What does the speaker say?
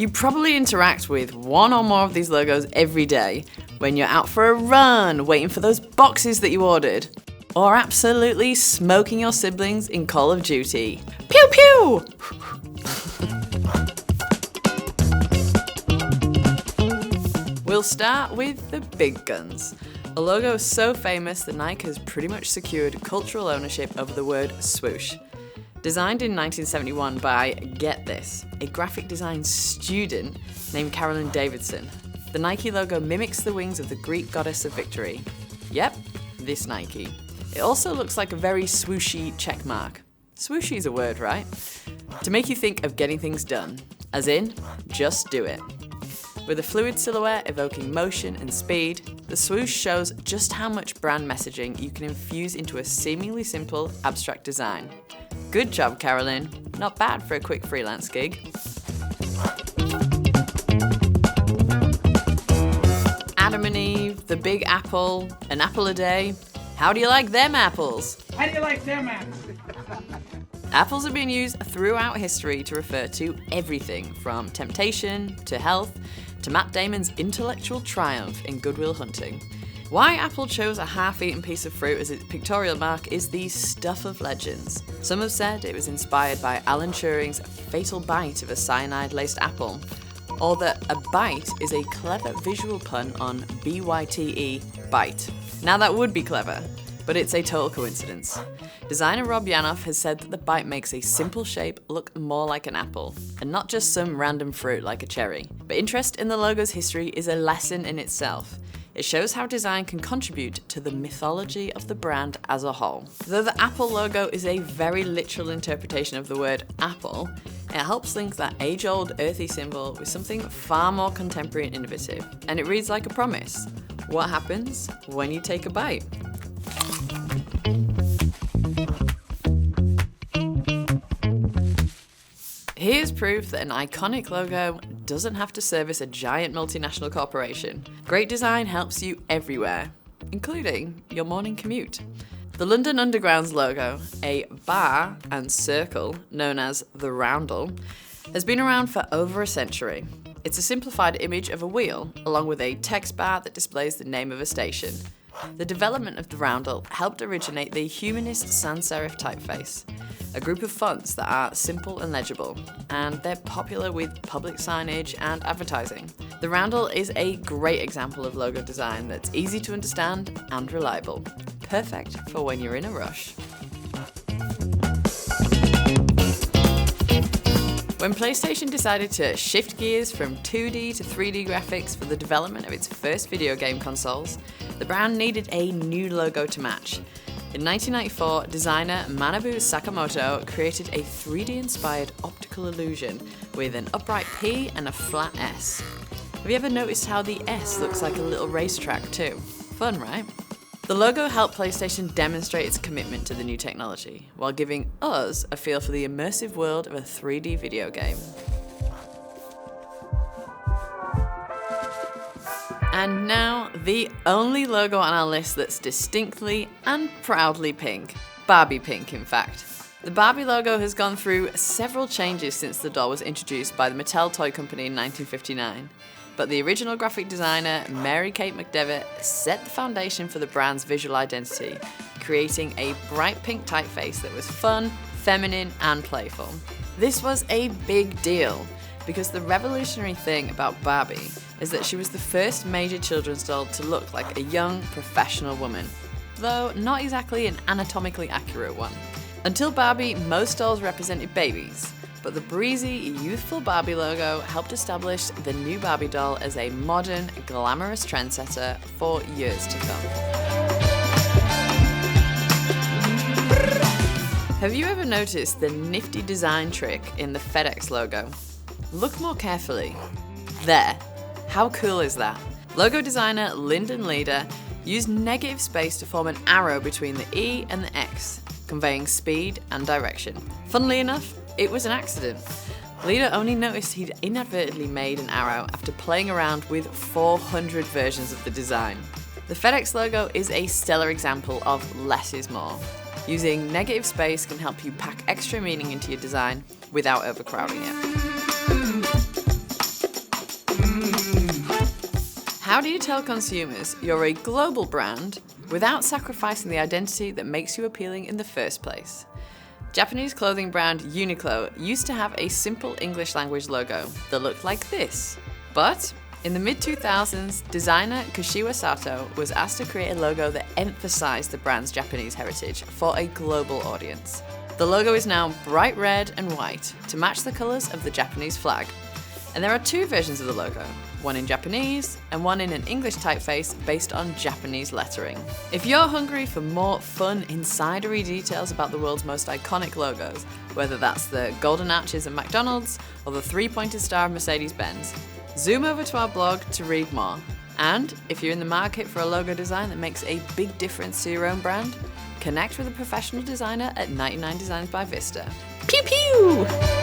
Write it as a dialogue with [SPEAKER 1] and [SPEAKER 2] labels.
[SPEAKER 1] You probably interact with one or more of these logos every day when you're out for a run, waiting for those boxes that you ordered, or absolutely smoking your siblings in Call of Duty. Pew pew! We'll start with the big guns. A logo so famous that Nike has pretty much secured cultural ownership over the word swoosh. Designed in 1971 by, get this, a graphic design student named Carolyn Davidson, the Nike logo mimics the wings of the Greek goddess of victory. Yep, this Nike. It also looks like a very swooshy check mark. Swooshy is a word, right? To make you think of getting things done, as in, just do it. With a fluid silhouette evoking motion and speed, the swoosh shows just how much brand messaging you can infuse into a seemingly simple, abstract design. Good job, Carolyn. Not bad for a quick freelance gig. Adam and Eve, the Big Apple, an apple a day. How do you like them apples?
[SPEAKER 2] How do you like them apples?
[SPEAKER 1] Apples have been used throughout history to refer to everything from temptation to health to Matt Damon's intellectual triumph in Good Will Hunting. Why Apple chose a half-eaten piece of fruit as its pictorial mark is the stuff of legends. Some have said it was inspired by Alan Turing's fatal bite of a cyanide-laced apple, or that a bite is a clever visual pun on B-Y-T-E, bite. Now that would be clever, but it's a total coincidence. Designer Rob Yanoff has said that the bite makes a simple shape look more like an apple, and not just some random fruit like a cherry. But interest in the logo's history is a lesson in itself. It shows how design can contribute to the mythology of the brand as a whole. Though the Apple logo is a very literal interpretation of the word apple, it helps link that age-old earthy symbol with something far more contemporary and innovative. And it reads like a promise. What happens when you take a bite? Here's proof that an iconic logo doesn't have to service a giant multinational corporation. Great design helps you everywhere, including your morning commute. The London Underground's logo, a bar and circle known as the roundel, has been around for over a century. It's a simplified image of a wheel, along with a text bar that displays the name of a station. The development of the roundel helped originate the humanist sans serif typeface, a group of fonts that are simple and legible, and they're popular with public signage and advertising. The roundel is a great example of logo design that's easy to understand and reliable, perfect for when you're in a rush. When PlayStation decided to shift gears from 2D to 3D graphics for the development of its first video game consoles, the brand needed a new logo to match. In 1994, designer Manabu Sakamoto created a 3D-inspired optical illusion with an upright P and a flat S. Have you ever noticed how the S looks like a little racetrack too? Fun, right? The logo helped PlayStation demonstrate its commitment to the new technology, while giving us a feel for the immersive world of a 3D video game. And now, the only logo on our list that's distinctly and proudly pink. Barbie pink, in fact. The Barbie logo has gone through several changes since the doll was introduced by the Mattel Toy Company in 1959. But the original graphic designer, Mary Kate McDevitt, set the foundation for the brand's visual identity, creating a bright pink typeface that was fun, feminine, and playful. This was a big deal, because the revolutionary thing about Barbie is that she was the first major children's doll to look like a young, professional woman, though not exactly an anatomically accurate one. Until Barbie, most dolls represented babies, but the breezy, youthful Barbie logo helped establish the new Barbie doll as a modern, glamorous trendsetter for years to come. Have you ever noticed the nifty design trick in the FedEx logo? Look more carefully. There. How cool is that? Logo designer Lyndon Leader used negative space to form an arrow between the E and the X, conveying speed and direction. Funnily enough, it was an accident. Leader only noticed he'd inadvertently made an arrow after playing around with 400 versions of the design. The FedEx logo is a stellar example of less is more. Using negative space can help you pack extra meaning into your design without overcrowding it. How do you tell consumers you're a global brand without sacrificing the identity that makes you appealing in the first place? Japanese clothing brand Uniqlo used to have a simple English language logo that looked like this. But in the mid-2000s, designer Kushiwa Sato was asked to create a logo that emphasized the brand's Japanese heritage for a global audience. The logo is now bright red and white to match the colors of the Japanese flag. And there are two versions of the logo, one in Japanese and one in an English typeface based on Japanese lettering. If you're hungry for more fun, insidery details about the world's most iconic logos, whether that's the golden arches of McDonald's or the three-pointed star of Mercedes-Benz, zoom over to our blog to read more. And if you're in the market for a logo design that makes a big difference to your own brand, connect with a professional designer at 99 Designs by Vista. Pew pew!